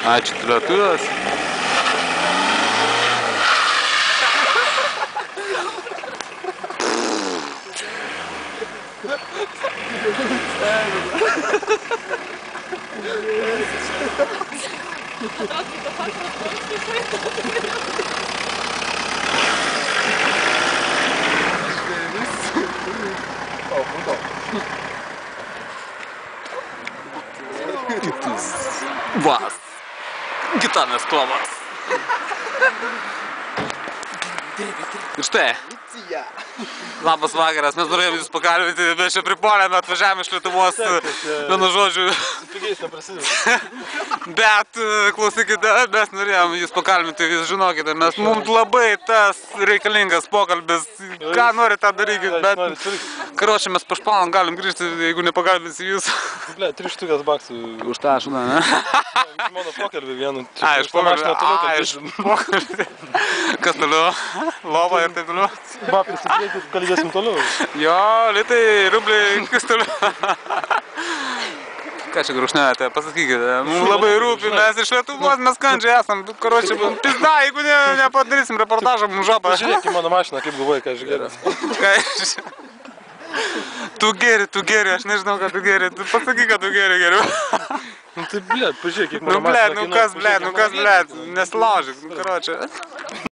Ačiū, tu lietuvis. Vas. Gitanas Tomas. Ir štai. Labas vakaras, mes norėjome jūs pakalbinti, bet čia pripolėme, atvažiavome iš Lietuvos, vienu žodžiu. Bet, klausykite, mes norėjome jūs pakalbinti, jūs žinokite, mums labai tas reikalingas pokalbis, ką nori tą darykit, bet, karočią, mes pašpalam galim grįžti, jeigu nepakalbinsi jūs. Ble, 3 štukas baksų. Už tą aš, ne? Mano pokalbį vienu. Iš pokalbį. Kas toliau? Lova ir taip toliau? Babkis, kalbėsim toliau. Jo, litai, rubliai, kas toliau? Ką čia grušnėjate, pasakykite, mums labai rūpi, mes iš Lietuvos, mes kandžiai esam, karočią, pizda, jeigu nepadarysim reportažą, mums žopą. Žiūrėk į mano mašiną, kaip galvoji, ką aš geriu. Ką aš... Tu geri, aš nežinau, ką tu geri, tu pasakyk, kad tu geriau. Nu tai, blėt, pažiūrėk, kiek mano mašiną kainuoja. Nu kas, blėt, neslaužyk, karočią.